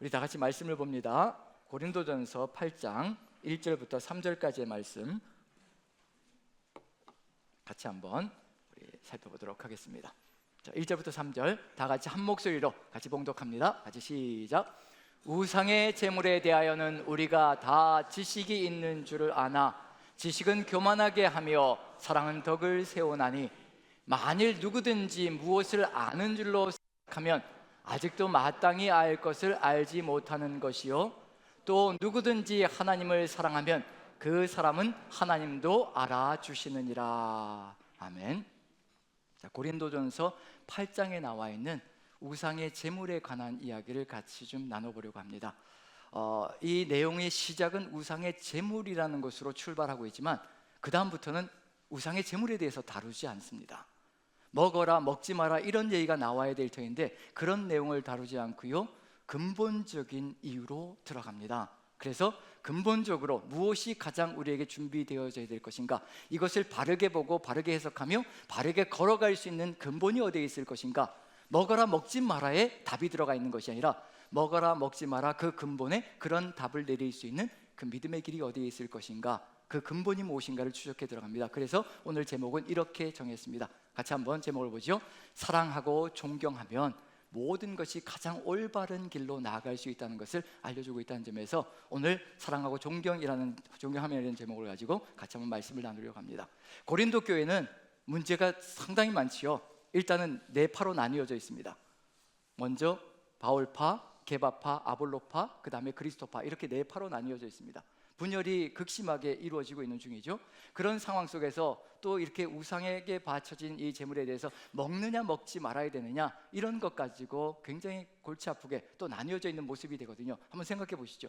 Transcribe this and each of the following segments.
우리 다 같이 말씀을 봅니다. 고린도전서 8장 1절부터 3절까지의 말씀 같이 한번 우리 살펴보도록 하겠습니다. 자, 1절부터 3절 다 같이 한 목소리로 같이 봉독합니다. 같이 시작. 우상의 제물에 대하여는 우리가 다 지식이 있는 줄을 아나 지식은 교만하게 하며 사랑은 덕을 세우나니 만일 누구든지 무엇을 아는 줄로 생각하면 아직도 마땅히 알 것을 알지 못하는 것이요 또 누구든지 하나님을 사랑하면 그 사람은 하나님도 알아주시느니라. 아멘. 자, 고린도전서 8장에 나와 있는 우상의 제물에 관한 이야기를 같이 좀 나눠보려고 합니다. 이 내용의 시작은 우상의 제물이라는 것으로 출발하고 있지만 그 다음부터는 우상의 제물에 대해서 다루지 않습니다. 먹어라 먹지 마라 이런 얘기가 나와야 될 터인데 그런 내용을 다루지 않고요, 근본적인 이유로 들어갑니다. 그래서 근본적으로 무엇이 가장 우리에게 준비되어져야 될 것인가, 이것을 바르게 보고 바르게 해석하며 바르게 걸어갈 수 있는 근본이 어디에 있을 것인가, 먹어라 먹지 마라에 답이 들어가 있는 것이 아니라 먹어라 먹지 마라 그 근본에 그런 답을 내릴 수 있는 그 믿음의 길이 어디에 있을 것인가, 그 근본이 무엇인가를 추적해 들어갑니다. 그래서 오늘 제목은 이렇게 정했습니다. 같이 한번 제목을 보죠. 사랑하고 존경하면 모든 것이 가장 올바른 길로 나아갈 수 있다는 것을 알려주고 있다는 점에서 오늘 사랑하고 존경하면이라는 제목을 가지고 같이 한번 말씀을 나누려고 합니다. 고린도 교회는 문제가 상당히 많지요. 일단은 네 파로 나뉘어져 있습니다. 먼저 바울파, 게바파, 아볼로파, 그 다음에 그리스도파, 이렇게 네 파로 나뉘어져 있습니다. 분열이 극심하게 이루어지고 있는 중이죠. 그런 상황 속에서 또 이렇게 우상에게 바쳐진 이 제물에 대해서 먹느냐 먹지 말아야 되느냐 이런 것 가지고 굉장히 골치 아프게 또 나뉘어져 있는 모습이 되거든요. 한번 생각해 보시죠.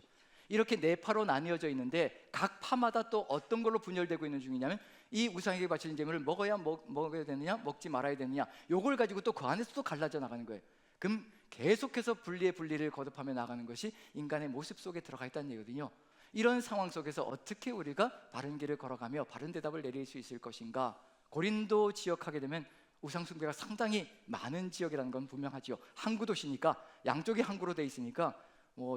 이렇게 네 파로 나뉘어져 있는데 각 파마다 또 어떤 걸로 분열되고 있는 중이냐면 이 우상에게 바쳐진 제물을 먹어야 되느냐 먹지 말아야 되느냐, 요걸 가지고 또 그 안에서 또 갈라져 나가는 거예요. 그럼 계속해서 분리를 거듭하며 나가는 것이 인간의 모습 속에 들어가 있다는 얘기거든요. 이런 상황 속에서 어떻게 우리가 바른 길을 걸어가며 바른 대답을 내릴 수 있을 것인가. 고린도 지역하게 되면 우상 숭배가 상당히 많은 지역이라는 건 분명하지요. 항구 도시니까 양쪽이 항구로 돼 있으니까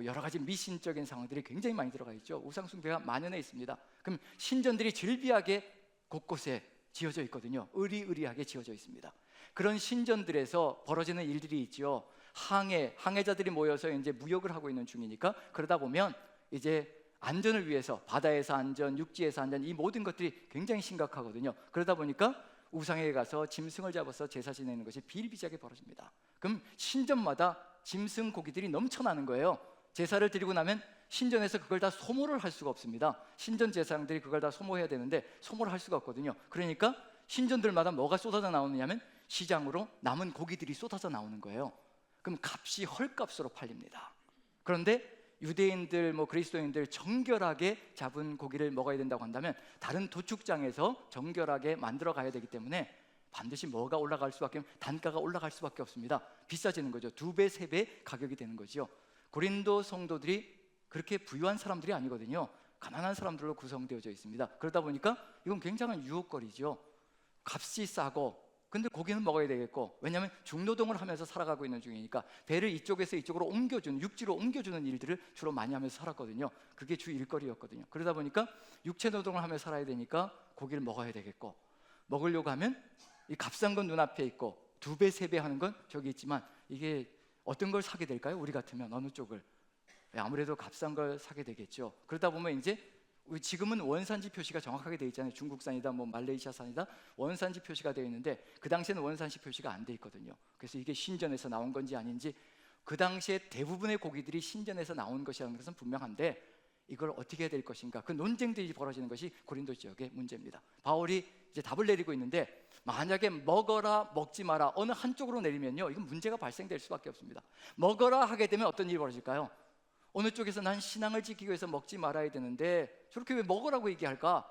여러 가지 미신적인 상황들이 굉장히 많이 들어가 있죠. 우상 숭배가 만연해 있습니다. 그럼 신전들이 즐비하게 곳곳에 지어져 있거든요. 의리의리하게 지어져 있습니다. 그런 신전들에서 벌어지는 일들이 있죠. 항해자들이 모여서 이제 무역을 하고 있는 중이니까 그러다 보면 이제 안전을 위해서 바다에서 안전, 육지에서 안전, 이 모든 것들이 굉장히 심각하거든요. 그러다 보니까 우상에 가서 짐승을 잡아서 제사 지내는 것이 비일비재하게 벌어집니다. 그럼 신전마다 짐승 고기들이 넘쳐나는 거예요. 제사를 드리고 나면 신전에서 그걸 다 소모를 할 수가 없습니다. 신전 제사장들이 그걸 다 소모해야 되는데 소모를 할 수가 없거든요. 그러니까 신전들마다 뭐가 쏟아져 나오느냐면 시장으로 남은 고기들이 쏟아져 나오는 거예요. 그럼 값이 헐값으로 팔립니다. 그런데 유대인들, 그리스도인들 정결하게 잡은 고기를 먹어야 된다고 한다면 다른 도축장에서 정결하게 만들어 가야 되기 때문에 반드시 뭐가 올라갈 수밖에, 단가가 올라갈 수밖에 없습니다. 비싸지는 거죠. 2배, 3배 가격이 되는 거죠. 고린도 성도들이 그렇게 부유한 사람들이 아니거든요. 가난한 사람들로 구성되어져 있습니다. 그러다 보니까 이건 굉장한 유혹거리죠. 값이 싸고 근데 고기는 먹어야 되겠고, 왜냐하면 중노동을 하면서 살아가고 있는 중이니까 배를 이쪽에서 이쪽으로 옮겨주는, 육지로 옮겨주는 일들을 주로 많이 하면서 살았거든요. 그게 주 일거리였거든요. 그러다 보니까 육체 노동을 하면서 살아야 되니까 고기를 먹어야 되겠고, 먹으려고 하면 이 값싼 건 눈앞에 있고 2배, 3배 하는 건 저기 있지만 이게 어떤 걸 사게 될까요? 우리 같으면 어느 쪽을? 아무래도 값싼 걸 사게 되겠죠. 그러다 보면 이제 지금은 원산지 표시가 정확하게 되어 있잖아요. 중국산이다, 말레이시아산이다, 원산지 표시가 되어 있는데 그 당시에는 원산지 표시가 안 돼 있거든요. 그래서 이게 신전에서 나온 건지 아닌지, 그 당시에 대부분의 고기들이 신전에서 나온 것이라는 것은 분명한데 이걸 어떻게 해야 될 것인가, 그 논쟁들이 벌어지는 것이 고린도 지역의 문제입니다. 바울이 이제 답을 내리고 있는데 만약에 먹어라 먹지 마라 어느 한쪽으로 내리면요, 이건 문제가 발생될 수밖에 없습니다. 먹어라 하게 되면 어떤 일이 벌어질까요? 어느 쪽에서 난 신앙을 지키기 위해서 먹지 말아야 되는데 저렇게 왜 먹으라고 얘기할까?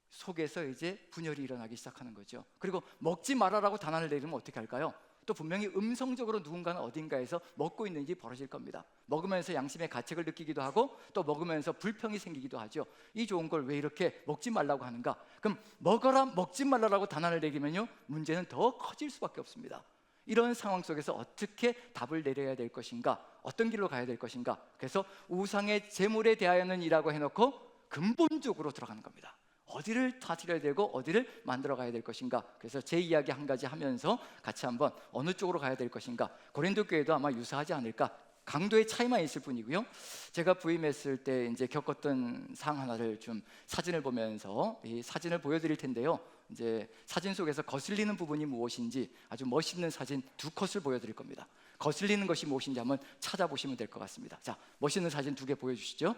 속에서 이제 분열이 일어나기 시작하는 거죠. 그리고 먹지 말아라고 단안을 내리면 어떻게 할까요? 또 분명히 음성적으로 누군가는 어딘가에서 먹고 있는 일이 벌어질 겁니다. 먹으면서 양심의 가책을 느끼기도 하고 또 먹으면서 불평이 생기기도 하죠. 이 좋은 걸 왜 이렇게 먹지 말라고 하는가? 그럼 먹어라 먹지 말라고 단안을 내리면요, 문제는 더 커질 수밖에 없습니다. 이런 상황 속에서 어떻게 답을 내려야 될 것인가, 어떤 길로 가야 될 것인가. 그래서 우상의 제물에 대하여는 이라고 해놓고 근본적으로 들어가는 겁니다. 어디를 다스려야 되고 어디를 만들어 가야 될 것인가. 그래서 제 이야기 한 가지 하면서 같이 한번 어느 쪽으로 가야 될 것인가. 고린도 교회도 아마 유사하지 않을까. 강도의 차이만 있을 뿐이고요. 제가 부임했을 때 이제 겪었던 상황 하나를 좀 사진을 보면서 이 사진을 보여드릴 텐데요. 이제 사진 속에서 거슬리는 부분이 무엇인지 아주 멋있는 사진 두 컷을 보여드릴 겁니다. 거슬리는 것이 무엇인지 한번 찾아보시면 될 것 같습니다. 자, 멋있는 사진 두 개 보여주시죠.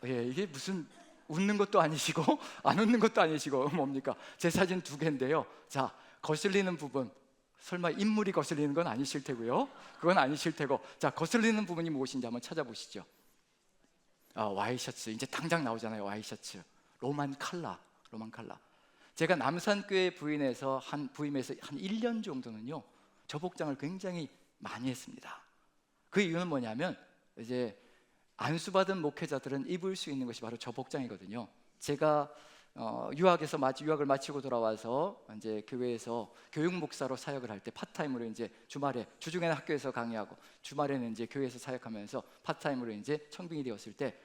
예, 이게 무슨 웃는 것도 아니시고 안 웃는 것도 아니시고 뭡니까? 제 사진 두 개인데요. 자, 거슬리는 부분, 설마 인물이 거슬리는 건 아니실 테고요. 그건 아니실 테고, 자, 거슬리는 부분이 무엇인지 한번 찾아보시죠. 와이셔츠, 이제 당장 나오잖아요. 와이셔츠, 로만 칼라. 제가 남산교회 부임해서 한 1년 정도는요, 저 복장을 굉장히 많이 했습니다. 그 이유는 뭐냐면 이제 안수받은 목회자들은 입을 수 있는 것이 바로 저 복장이거든요. 제가 유학을 마치고 돌아와서 이제 교회에서 교육 목사로 사역을 할 때 파트타임으로 이제 주말에, 주중에는 학교에서 강의하고 주말에는 이제 교회에서 사역하면서 파트타임으로 이제 청빙이 되었을 때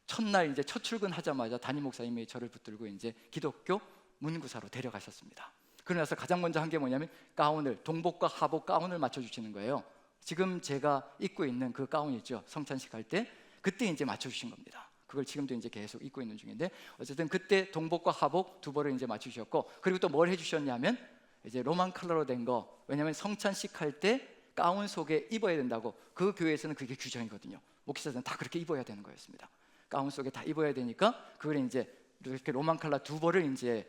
첫날 이제 첫 출근하자마자 담임 목사님이 저를 붙들고 이제 기독교 문구사로 데려가셨습니다. 그러고 나서 가장 먼저 한 게 뭐냐면 가운을, 동복과 하복 가운을 맞춰주시는 거예요. 지금 제가 입고 있는 그 가운 있죠, 성찬식 할 때 그때 이제 맞춰주신 겁니다. 그걸 지금도 이제 계속 입고 있는 중인데, 어쨌든 그때 동복과 하복 두 벌을 이제 맞추셨고, 그리고 또 뭘 해주셨냐면 이제 로만 컬러로 된 거, 왜냐하면 성찬식 할 때 가운 속에 입어야 된다고, 그 교회에서는 그게 규정이거든요. 목회자들은 다 그렇게 입어야 되는 거였습니다. 가운 속에 다 입어야 되니까 그걸 이제 이렇게 로만 컬러 두 벌을 이제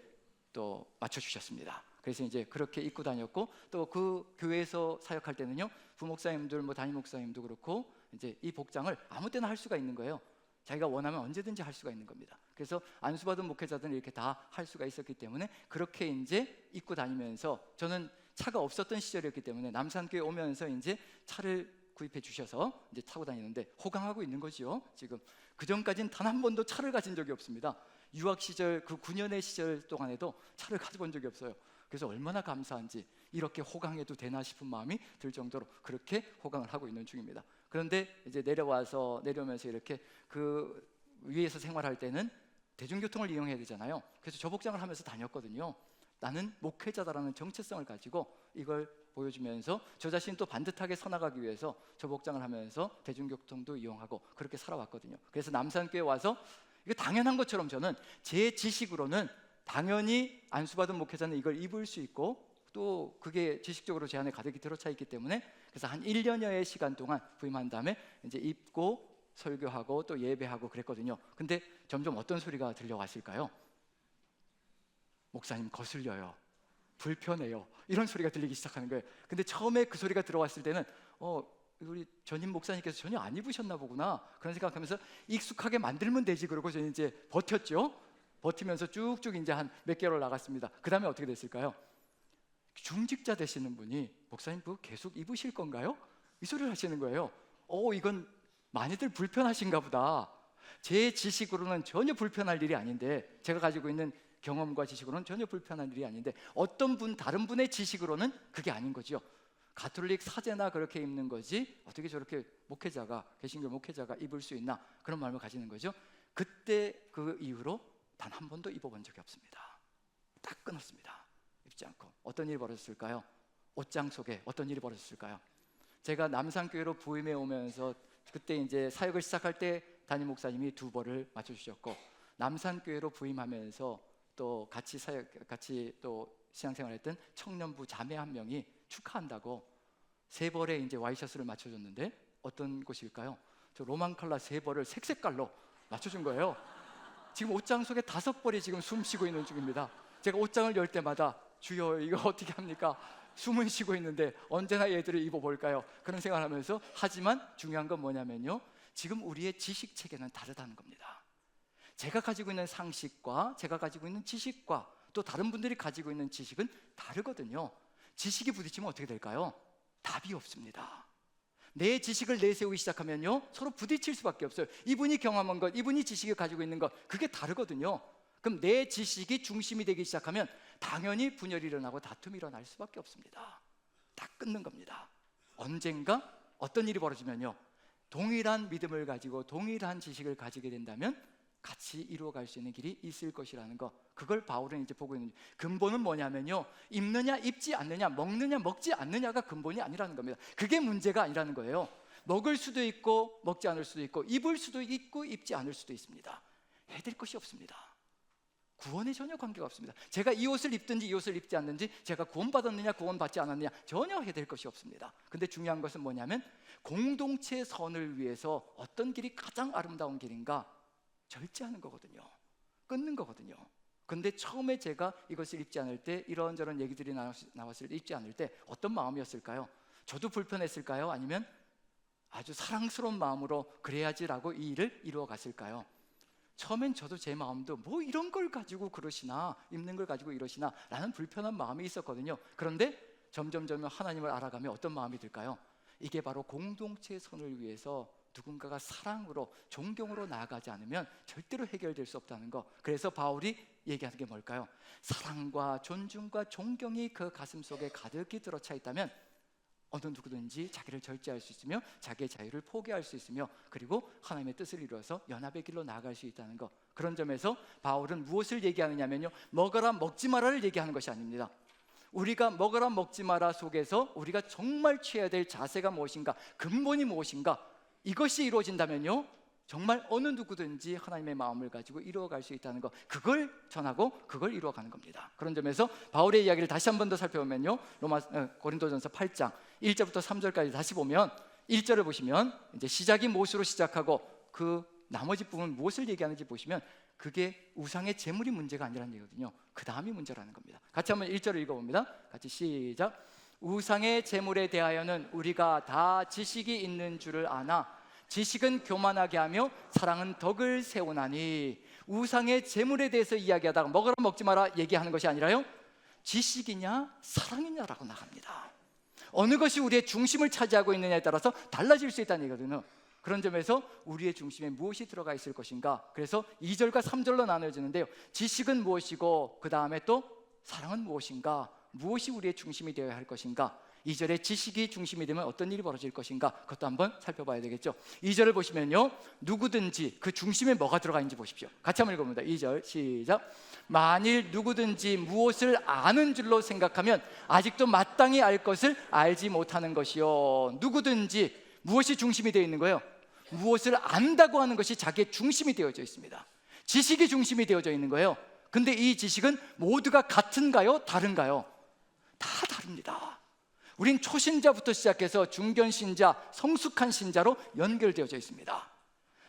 또 맞춰주셨습니다. 그래서 이제 그렇게 입고 다녔고, 또 그 교회에서 사역할 때는요, 부목사님들, 뭐 담임 목사님도 그렇고 이제 이 복장을 아무 때나 할 수가 있는 거예요. 자기가 원하면 언제든지 할 수가 있는 겁니다. 그래서 안수받은 목회자들은 이렇게 다 할 수가 있었기 때문에 그렇게 이제 입고 다니면서, 저는 차가 없었던 시절이었기 때문에 남산교회 오면서 이제 차를 구입해 주셔서 이제 타고 다니는데 호강하고 있는 거죠. 지금 그 전까지는 단 한 번도 차를 가진 적이 없습니다. 유학 시절, 그 9년의 시절 동안에도 차를 가져본 적이 없어요. 그래서 얼마나 감사한지, 이렇게 호강해도 되나 싶은 마음이 들 정도로 그렇게 호강을 하고 있는 중입니다. 그런데 이제 내려오면서 이렇게 그 위에서 생활할 때는 대중교통을 이용해야 되잖아요. 그래서 저 복장을 하면서 다녔거든요. 나는 목회자다라는 정체성을 가지고 이걸 보여주면서 저 자신이 또 반듯하게 서나가기 위해서 저 복장을 하면서 대중교통도 이용하고 그렇게 살아왔거든요. 그래서 남산교회 와서 이거 당연한 것처럼 저는 제 지식으로는 당연히 안수받은 목회자는 이걸 입을 수 있고, 또 그게 지식적으로 제 안에 가득히 들어차 있기 때문에, 그래서 한 1년여의 시간 동안 부임한 다음에 이제 입고 설교하고 또 예배하고 그랬거든요. 근데 점점 어떤 소리가 들려왔을까요? 목사님 거슬려요, 불편해요, 이런 소리가 들리기 시작하는 거예요. 근데 처음에 그 소리가 들어왔을 때는 우리 전임 목사님께서 전혀 안 입으셨나 보구나 그런 생각하면서 익숙하게 만들면 되지 그러고 저는 이제 버텼죠. 버티면서 쭉쭉 이제 한 몇 개월 나갔습니다. 그 다음에 어떻게 됐을까요? 중직자 되시는 분이 목사님 그거 계속 입으실 건가요? 이 소리를 하시는 거예요. 이건 많이들 불편하신가 보다. 제 지식으로는 전혀 불편할 일이 아닌데, 제가 가지고 있는 경험과 지식으로는 전혀 불편한 일이 아닌데, 다른 분의 지식으로는 그게 아닌 거죠. 가톨릭 사제나 그렇게 입는 거지 어떻게 저렇게 개신교 목회자가 입을 수 있나, 그런 마음을 가지는 거죠. 그때 그 이후로 단 한 번도 입어본 적이 없습니다. 딱 끊었습니다. 입지 않고. 어떤 일이 벌어졌을까요? 옷장 속에 어떤 일이 벌어졌을까요? 제가 남산교회로 부임해 오면서 그때 이제 사역을 시작할 때 담임 목사님이 두 벌을 맞춰주셨고, 남산교회로 부임하면서 또 같이 또 신앙생활했던 청년부 자매 한 명이 축하한다고 세 벌에 이제 와이셔츠를 맞춰줬는데, 어떤 곳일까요? 저 로만 컬러 세 벌을 색깔로 맞춰준 거예요. 지금 옷장 속에 5벌이 지금 숨 쉬고 있는 중입니다. 제가 옷장을 열 때마다 주여 이거 어떻게 합니까? 숨은 쉬고 있는데 언제나 얘들을 입어볼까요? 그런 생각을 하면서, 하지만 중요한 건 뭐냐면요, 지금 우리의 지식 체계는 다르다는 겁니다. 제가 가지고 있는 상식과 제가 가지고 있는 지식과 또 다른 분들이 가지고 있는 지식은 다르거든요. 지식이 부딪히면 어떻게 될까요? 답이 없습니다. 내 지식을 내세우기 시작하면요, 서로 부딪힐 수밖에 없어요. 이분이 경험한 것, 이분이 지식을 가지고 있는 것, 그게 다르거든요. 그럼 내 지식이 중심이 되기 시작하면 당연히 분열이 일어나고 다툼이 일어날 수밖에 없습니다. 다 끊는 겁니다. 언젠가 어떤 일이 벌어지면요, 동일한 믿음을 가지고 동일한 지식을 가지게 된다면 같이 이루어갈 수 있는 길이 있을 것이라는 거, 그걸 바울은 이제 보고 있는 거예요. 근본은 뭐냐면요, 입느냐 입지 않느냐, 먹느냐 먹지 않느냐가 근본이 아니라는 겁니다. 그게 문제가 아니라는 거예요. 먹을 수도 있고 먹지 않을 수도 있고 입을 수도 있고 입지 않을 수도 있습니다. 해될 것이 없습니다. 구원에 전혀 관계가 없습니다. 제가 이 옷을 입든지 이 옷을 입지 않는지, 제가 구원받았느냐 구원받지 않았느냐 전혀 해될 것이 없습니다. 근데 중요한 것은 뭐냐면 공동체 선을 위해서 어떤 길이 가장 아름다운 길인가 절제하는 거거든요. 끊는 거거든요. 근데 처음에 제가 이것을 입지 않을 때, 이런저런 얘기들이 나왔을 때, 입지 않을 때 어떤 마음이었을까요? 저도 불편했을까요? 아니면 아주 사랑스러운 마음으로 그래야지라고 이 일을 이루어 갔을까요? 처음엔 저도 제 마음도 뭐 이런 걸 가지고 그러시나, 입는 걸 가지고 이러시나 라는 불편한 마음이 있었거든요. 그런데 점점 하나님을 알아가며 어떤 마음이 들까요? 이게 바로 공동체 선을 위해서 누군가가 사랑으로, 존경으로 나아가지 않으면 절대로 해결될 수 없다는 거. 그래서 바울이 얘기하는 게 뭘까요? 사랑과 존중과 존경이 그 가슴 속에 가득히 들어차 있다면 어느 누구든지 자기를 절제할 수 있으며 자기의 자유를 포기할 수 있으며, 그리고 하나님의 뜻을 이루어서 연합의 길로 나아갈 수 있다는 것. 그런 점에서 바울은 무엇을 얘기하느냐면요, 먹어라 먹지 마라를 얘기하는 것이 아닙니다. 우리가 먹어라 먹지 마라 속에서 우리가 정말 취해야 될 자세가 무엇인가, 근본이 무엇인가, 이것이 이루어진다면요, 정말 어느 누구든지 하나님의 마음을 가지고 이루어갈 수 있다는 것, 그걸 전하고 그걸 이루어가는 겁니다. 그런 점에서 바울의 이야기를 다시 한 번 더 살펴보면요, 고린도전서 8장 1절부터 3절까지 다시 보면, 1절을 보시면 이제 시작이 무엇으로 시작하고 그 나머지 부분 무엇을 얘기하는지 보시면 그게 우상의 제물이 문제가 아니라는 얘기거든요. 그 다음이 문제라는 겁니다. 같이 한번 1절을 읽어봅니다. 같이 시작. 우상의 제물에 대하여는 우리가 다 지식이 있는 줄을 아나 지식은 교만하게 하며 사랑은 덕을 세우나니. 우상의 제물에 대해서 이야기하다가 먹어라 먹지 마라 얘기하는 것이 아니라요, 지식이냐 사랑이냐라고 나갑니다. 어느 것이 우리의 중심을 차지하고 있느냐에 따라서 달라질 수 있다는 얘기거든요. 그런 점에서 우리의 중심에 무엇이 들어가 있을 것인가, 그래서 2절과 3절로 나눠지는데요, 지식은 무엇이고 그 다음에 또 사랑은 무엇인가, 무엇이 우리의 중심이 되어야 할 것인가, 2절에 지식이 중심이 되면 어떤 일이 벌어질 것인가, 그것도 한번 살펴봐야 되겠죠. 2절을 보시면요, 누구든지 그 중심에 뭐가 들어가 있는지 보십시오. 같이 한번 읽어봅니다. 2절 시작. 만일 누구든지 무엇을 아는 줄로 생각하면 아직도 마땅히 알 것을 알지 못하는 것이요. 누구든지 무엇이 중심이 되어 있는 거예요? 무엇을 안다고 하는 것이 자기의 중심이 되어져 있습니다. 지식이 중심이 되어져 있는 거예요. 근데 이 지식은 모두가 같은가요? 다른가요? 다 다릅니다. 우린 초신자부터 시작해서 중견신자, 성숙한 신자로 연결되어져 있습니다.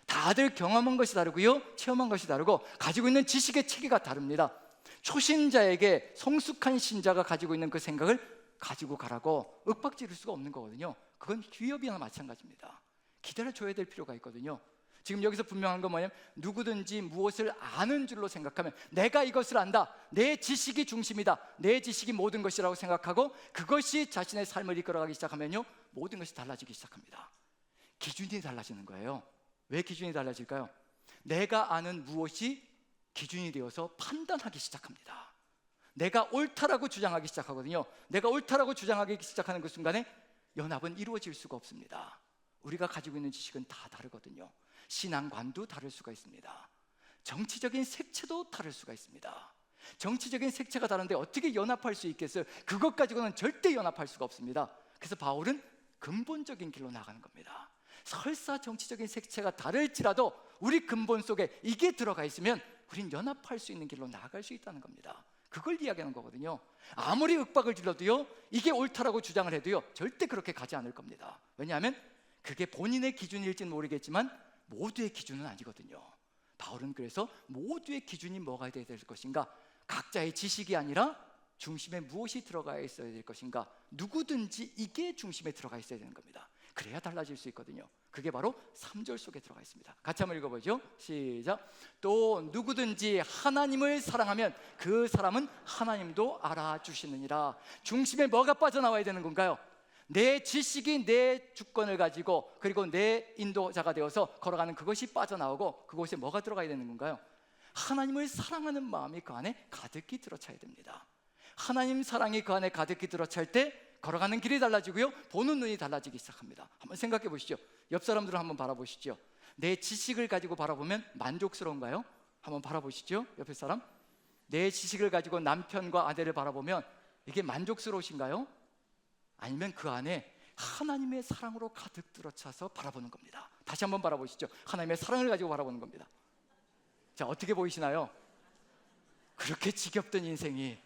다들 경험한 것이 다르고요, 체험한 것이 다르고 가지고 있는 지식의 체계가 다릅니다. 초신자에게 성숙한 신자가 가지고 있는 그 생각을 가지고 가라고 윽박지를 수가 없는 거거든요. 그건 기업이나 마찬가지입니다. 기다려줘야 될 필요가 있거든요. 지금 여기서 분명한 건 뭐냐면, 누구든지 무엇을 아는 줄로 생각하면, 내가 이것을 안다, 내 지식이 중심이다, 내 지식이 모든 것이라고 생각하고 그것이 자신의 삶을 이끌어가기 시작하면요, 모든 것이 달라지기 시작합니다. 기준이 달라지는 거예요. 왜 기준이 달라질까요? 내가 아는 무엇이 기준이 되어서 판단하기 시작합니다. 내가 옳다라고 주장하기 시작하거든요. 내가 옳다라고 주장하기 시작하는 그 순간에 연합은 이루어질 수가 없습니다. 우리가 가지고 있는 지식은 다 다르거든요. 신앙관도 다를 수가 있습니다. 정치적인 색채도 다를 수가 있습니다. 정치적인 색채가 다른데 어떻게 연합할 수 있겠어요? 그것 가지고는 절대 연합할 수가 없습니다. 그래서 바울은 근본적인 길로 나가는 겁니다. 설사 정치적인 색채가 다를지라도 우리 근본 속에 이게 들어가 있으면 우린 연합할 수 있는 길로 나아갈 수 있다는 겁니다. 그걸 이야기하는 거거든요. 아무리 윽박을 질러도요, 이게 옳다라고 주장을 해도요, 절대 그렇게 가지 않을 겁니다. 왜냐하면 그게 본인의 기준일지는 모르겠지만 모두의 기준은 아니거든요. 바울은 그래서 모두의 기준이 뭐가 되어야 될 것인가, 각자의 지식이 아니라 중심에 무엇이 들어가 있어야 될 것인가, 누구든지 이게 중심에 들어가 있어야 되는 겁니다. 그래야 달라질 수 있거든요. 그게 바로 3절 속에 들어가 있습니다. 같이 한번 읽어보죠. 시작. 또 누구든지 하나님을 사랑하면 그 사람은 하나님도 알아주시느니라. 중심에 뭐가 빠져나와야 되는 건가요? 내 지식이 내 주권을 가지고 그리고 내 인도자가 되어서 걸어가는 그것이 빠져나오고, 그곳에 뭐가 들어가야 되는 건가요? 하나님을 사랑하는 마음이 그 안에 가득히 들어차야 됩니다. 하나님 사랑이 그 안에 가득히 들어찰 때 걸어가는 길이 달라지고요, 보는 눈이 달라지기 시작합니다. 한번 생각해 보시죠. 옆 사람들을 한번 바라보시죠. 내 지식을 가지고 바라보면 만족스러운가요? 한번 바라보시죠. 옆에 사람. 내 지식을 가지고 남편과 아내를 바라보면 이게 만족스러우신가요? 아니면 그 안에 하나님의 사랑으로 가득 들어차서 바라보는 겁니다. 다시 한번 바라보시죠. 하나님의 사랑을 가지고 바라보는 겁니다. 자, 어떻게 보이시나요? 그렇게 지겹던 인생이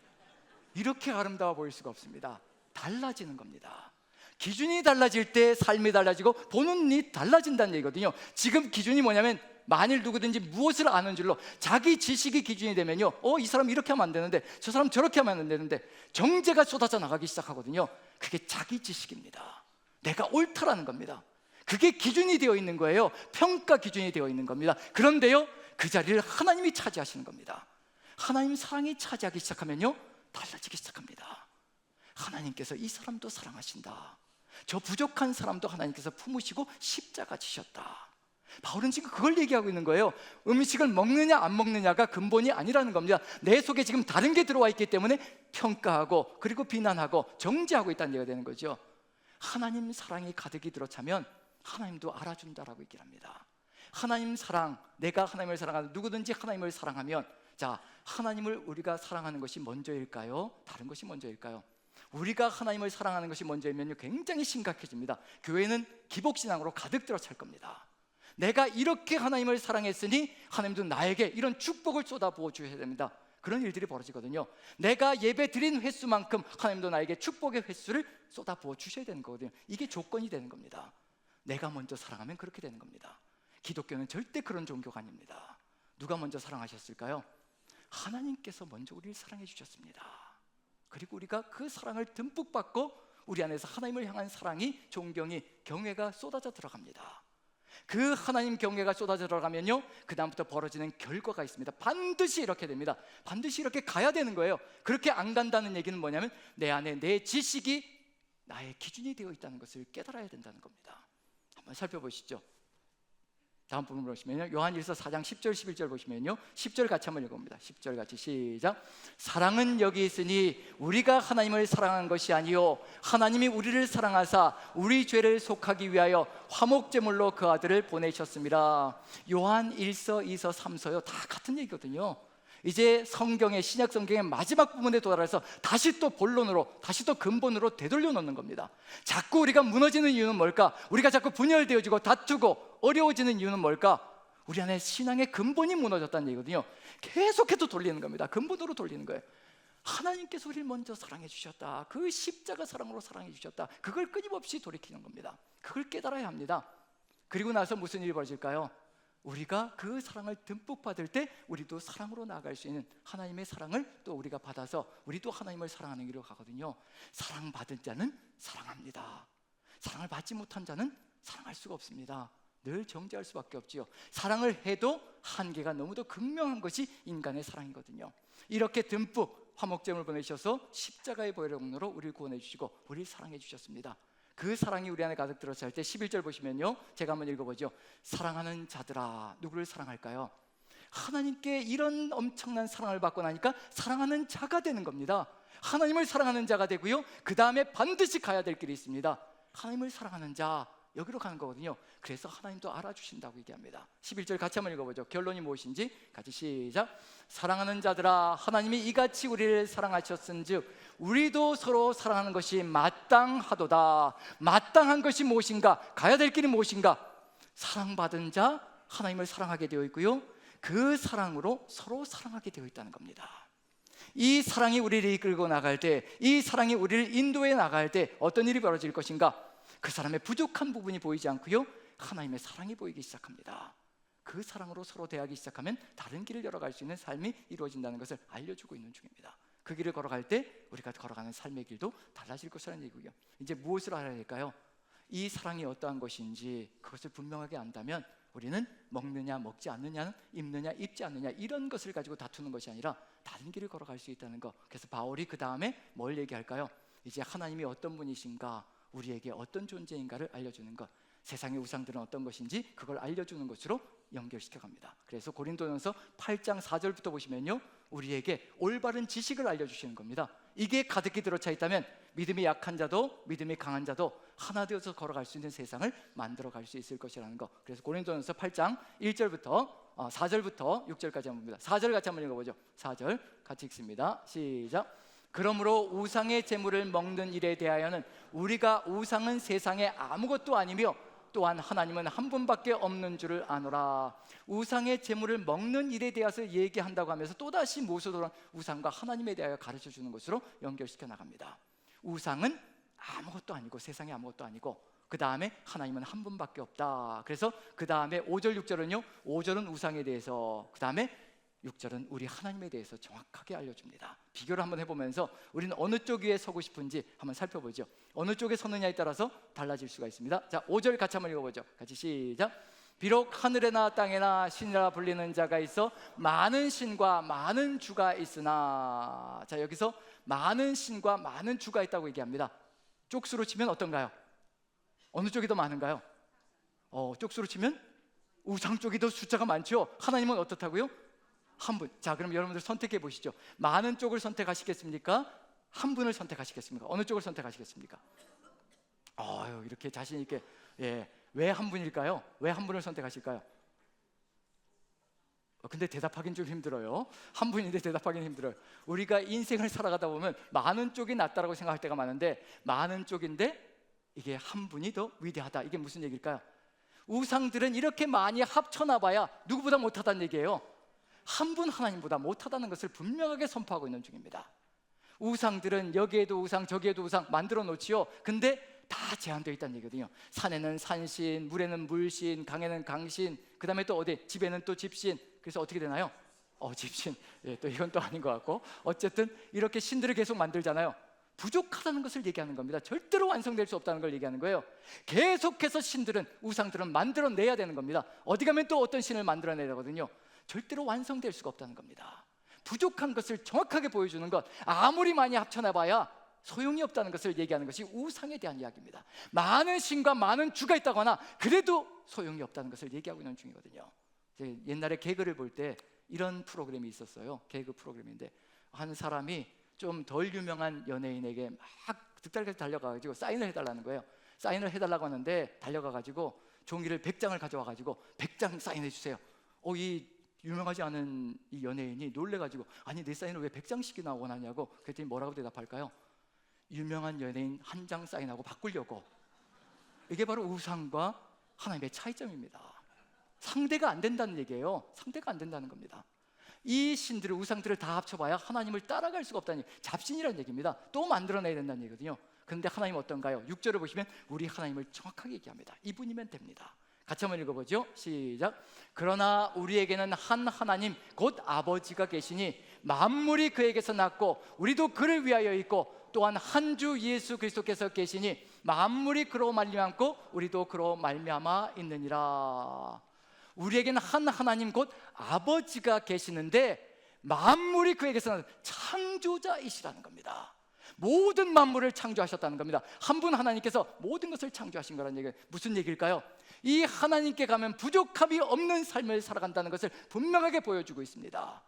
이렇게 아름다워 보일 수가 없습니다. 달라지는 겁니다. 기준이 달라질 때 삶이 달라지고 보는 눈이 달라진다는 얘기거든요. 지금 기준이 뭐냐면, 만일 누구든지 무엇을 아는 줄로 자기 지식이 기준이 되면요, 이 사람 이렇게 하면 안 되는데, 저 사람 저렇게 하면 안 되는데, 정죄가 쏟아져 나가기 시작하거든요. 그게 자기 지식입니다. 내가 옳다라는 겁니다. 그게 기준이 되어 있는 거예요. 평가 기준이 되어 있는 겁니다. 그런데요, 그 자리를 하나님이 차지하시는 겁니다. 하나님 사랑이 차지하기 시작하면요, 달라지기 시작합니다. 하나님께서 이 사람도 사랑하신다, 저 부족한 사람도 하나님께서 품으시고 십자가 지셨다. 바울은 지금 그걸 얘기하고 있는 거예요. 음식을 먹느냐 안 먹느냐가 근본이 아니라는 겁니다. 내 속에 지금 다른 게 들어와 있기 때문에 평가하고 그리고 비난하고 정죄하고 있다는 얘기가 되는 거죠. 하나님 사랑이 가득히 들어차면 하나님도 알아준다라고 얘기를 합니다. 하나님 사랑, 내가 하나님을 사랑하는, 누구든지 하나님을 사랑하면, 자, 하나님을 우리가 사랑하는 것이 먼저일까요? 다른 것이 먼저일까요? 우리가 하나님을 사랑하는 것이 먼저이면요, 굉장히 심각해집니다. 교회는 기복신앙으로 가득 들어찰 겁니다. 내가 이렇게 하나님을 사랑했으니 하나님도 나에게 이런 축복을 쏟아부어 주셔야 됩니다. 그런 일들이 벌어지거든요. 내가 예배 드린 횟수만큼 하나님도 나에게 축복의 횟수를 쏟아부어 주셔야 되는 거거든요. 이게 조건이 되는 겁니다. 내가 먼저 사랑하면 그렇게 되는 겁니다. 기독교는 절대 그런 종교가 아닙니다. 누가 먼저 사랑하셨을까요? 하나님께서 먼저 우리를 사랑해 주셨습니다. 그리고 우리가 그 사랑을 듬뿍 받고 우리 안에서 하나님을 향한 사랑이, 존경이, 경외가 쏟아져 들어갑니다. 그 하나님 경외가 쏟아져 들어가면요, 그 다음부터 벌어지는 결과가 있습니다. 반드시 이렇게 됩니다. 반드시 이렇게 가야 되는 거예요. 그렇게 안 간다는 얘기는 뭐냐면, 내 안에 내 지식이 나의 기준이 되어 있다는 것을 깨달아야 된다는 겁니다. 한번 살펴보시죠. 다음 부분 보시면요, 요한일서 4장 10절 11절 보시면요, 10절 같이 한번 읽어봅니다. 10절 같이 시작. 사랑은 여기 있으니 우리가 하나님을 사랑한 것이 아니요 하나님이 우리를 사랑하사 우리 죄를 속하기 위하여 화목제물로 그 아들을 보내셨습니다. 요한 1서 2서 3서요, 다 같은 얘기거든요. 이제 성경의, 신약 성경의 마지막 부분에 도달해서 다시 또 본론으로, 다시 또 근본으로 되돌려 놓는 겁니다. 자꾸 우리가 무너지는 이유는 뭘까? 우리가 자꾸 분열되어지고 다투고 어려워지는 이유는 뭘까? 우리 안에 신앙의 근본이 무너졌다는 얘기거든요. 계속해서 돌리는 겁니다. 근본으로 돌리는 거예요. 하나님께서 우리를 먼저 사랑해 주셨다, 그 십자가 사랑으로 사랑해 주셨다, 그걸 끊임없이 돌이키는 겁니다. 그걸 깨달아야 합니다. 그리고 나서 무슨 일이 벌어질까요? 우리가 그 사랑을 듬뿍 받을 때 우리도 사랑으로 나아갈 수 있는, 하나님의 사랑을 또 우리가 받아서 우리도 하나님을 사랑하는 길로 가거든요. 사랑받은 자는 사랑합니다. 사랑을 받지 못한 자는 사랑할 수가 없습니다. 늘 정죄할 수밖에 없지요. 사랑을 해도 한계가 너무도 극명한 것이 인간의 사랑이거든요. 이렇게 듬뿍 화목제물을 보내셔서 십자가의 보혈로 우리를 구원해 주시고 우리를 사랑해 주셨습니다. 그 사랑이 우리 안에 가득 들어찰 때 11절 보시면요, 제가 한번 읽어보죠. 사랑하는 자들아, 누구를 사랑할까요? 하나님께 이런 엄청난 사랑을 받고 나니까 사랑하는 자가 되는 겁니다. 하나님을 사랑하는 자가 되고요, 그 다음에 반드시 가야 될 길이 있습니다. 하나님을 사랑하는 자, 여기로 가는 거거든요. 그래서 하나님도 알아주신다고 얘기합니다. 11절 같이 한번 읽어보죠. 결론이 무엇인지 같이 시작. 사랑하는 자들아, 하나님이 이같이 우리를 사랑하셨은즉 우리도 서로 사랑하는 것이 마땅하도다. 마땅한 것이 무엇인가? 가야 될 길이 무엇인가? 사랑받은 자, 하나님을 사랑하게 되어 있고요, 그 사랑으로 서로 사랑하게 되어 있다는 겁니다. 이 사랑이 우리를 이끌고 나갈 때, 이 사랑이 우리를 인도해 나갈 때 어떤 일이 벌어질 것인가? 그 사람의 부족한 부분이 보이지 않고요, 하나님의 사랑이 보이기 시작합니다. 그 사랑으로 서로 대하기 시작하면 다른 길을 열어갈 수 있는 삶이 이루어진다는 것을 알려주고 있는 중입니다. 그 길을 걸어갈 때 우리가 걸어가는 삶의 길도 달라질 것이라는 얘기고요. 이제 무엇을 알아야 될까요? 이 사랑이 어떠한 것인지 그것을 분명하게 안다면 우리는 먹느냐 먹지 않느냐는, 입느냐 입지 않느냐, 이런 것을 가지고 다투는 것이 아니라 다른 길을 걸어갈 수 있다는 것. 그래서 바울이 그 다음에 뭘 얘기할까요? 이제 하나님이 어떤 분이신가, 우리에게 어떤 존재인가를 알려주는 것, 세상의 우상들은 어떤 것인지 그걸 알려주는 것으로 연결시켜 갑니다. 그래서 고린도전서 8장 4절부터 보시면요, 우리에게 올바른 지식을 알려주시는 겁니다. 이게 가득히 들어차 있다면 믿음이 약한 자도 믿음이 강한 자도 하나 되어서 걸어갈 수 있는 세상을 만들어갈 수 있을 것이라는 거. 그래서 고린도전서 8장 4절부터 6절까지 한번 봅니다. 4절 같이 한번 읽어보죠. 4절 같이 읽습니다. 시작. 그러므로 우상의 제물을 먹는 일에 대하여는 우리가 우상은 세상에 아무것도 아니며 또한 하나님은 한 분밖에 없는 줄을 아노라. 우상의 제물을 먹는 일에 대해서 얘기한다고 하면서 또다시 모세도랑 우상과 하나님에 대하여 가르쳐 주는 것으로 연결시켜 나갑니다. 우상은 아무것도 아니고 세상에 아무것도 아니고 그 다음에 하나님은 한 분밖에 없다. 그래서 그 다음에 5절 6절은요 5절은 우상에 대해서, 그 다음에 6절은 우리 하나님에 대해서 정확하게 알려줍니다. 비교를 한번 해보면서 우리는 어느 쪽 위에 서고 싶은지 한번 살펴보죠. 어느 쪽에 서느냐에 따라서 달라질 수가 있습니다. 자, 5절 같이 한번 읽어보죠. 같이 시작. 비록 하늘에나 땅에나 신이라 불리는 자가 있어 많은 신과 많은 주가 있으나, 자 여기서 많은 신과 많은 주가 있다고 얘기합니다. 쪽수로 치면 어떤가요? 어느 쪽이 더 많은가요? 쪽수로 치면 우상 쪽이 더 숫자가 많죠. 하나님은 어떻다고요? 한 분. 자, 그럼 여러분들 선택해 보시죠. 많은 쪽을 선택하시겠습니까? 한 분을 선택하시겠습니까? 어느 쪽을 선택하시겠습니까? 이렇게 자신 있게. 왜 한 분일까요? 왜 한 분을 선택하실까요? 근데 대답하기는 좀 힘들어요. 한 분인데 대답하기는 힘들어요. 우리가 인생을 살아가다 보면 많은 쪽이 낫다라고 생각할 때가 많은데, 많은 쪽인데 이게 한 분이 더 위대하다. 이게 무슨 얘기일까요? 우상들은 이렇게 많이 합쳐놔봐야 누구보다 못하다는 얘기예요. 한 분 하나님보다 못하다는 것을 분명하게 선포하고 있는 중입니다. 우상들은 여기에도 우상 저기에도 우상 만들어 놓지요. 근데 다 제한되어 있다는 얘기거든요. 산에는 산신, 물에는 물신, 강에는 강신, 그 다음에 또 어디 집에는 또 집신. 그래서 어떻게 되나요? 집신. 또 이건 또 아닌 것 같고, 어쨌든 이렇게 신들을 계속 만들잖아요. 부족하다는 것을 얘기하는 겁니다. 절대로 완성될 수 없다는 걸 얘기하는 거예요. 계속해서 신들은, 우상들은 만들어내야 되는 겁니다. 어디 가면 또 어떤 신을 만들어내야 되거든요. 절대로 완성될 수가 없다는 겁니다. 부족한 것을 정확하게 보여주는 것, 아무리 많이 합쳐놔봐야 소용이 없다는 것을 얘기하는 것이 우상에 대한 이야기입니다. 많은 신과 많은 주가 있다고 하나 그래도 소용이 없다는 것을 얘기하고 있는 중이거든요. 옛날에 개그를 볼 때 이런 프로그램이 있었어요. 개그 프로그램인데 한 사람이 좀 덜 유명한 연예인에게 막 득달같이 달려가가지고 사인을 해달라는 거예요. 사인을 해달라고 하는데 달려가가지고 종이를 100장을 가져와가지고 100장 사인해 주세요. 이 유명하지 않은 이 연예인이 놀래가지고, 아니 내 사인을 왜 100장씩이나 원하냐고. 그랬더니 뭐라고 대답할까요? 유명한 연예인 한 장 사인하고 바꾸려고. 이게 바로 우상과 하나님의 차이점입니다. 상대가 안 된다는 얘기예요. 상대가 안 된다는 겁니다. 이 신들을, 우상들을 다 합쳐봐야 하나님을 따라갈 수가 없다는, 잡신이라는 얘기입니다. 또 만들어내야 된다는 얘기거든요. 그런데 하나님 어떤가요? 6절을 보시면 우리 하나님을 정확하게 얘기합니다. 이분이면 됩니다. 같이 한번 읽어보죠. 시작. 그러나 우리에게는 한 하나님 곧 아버지가 계시니 만물이 그에게서 났고 우리도 그를 위하여 있고, 또한 한 주 예수 그리스도께서 계시니 만물이 그로 말미암고 우리도 그로 말미암아 있느니라. 우리에게는 한 하나님 곧 아버지가 계시는데 만물이 그에게서 창조자이시라는 겁니다. 모든 만물을 창조하셨다는 겁니다. 한 분 하나님께서 모든 것을 창조하신 거라는 얘기예요. 무슨 얘기일까요? 이 하나님께 가면 부족함이 없는 삶을 살아간다는 것을 분명하게 보여주고 있습니다.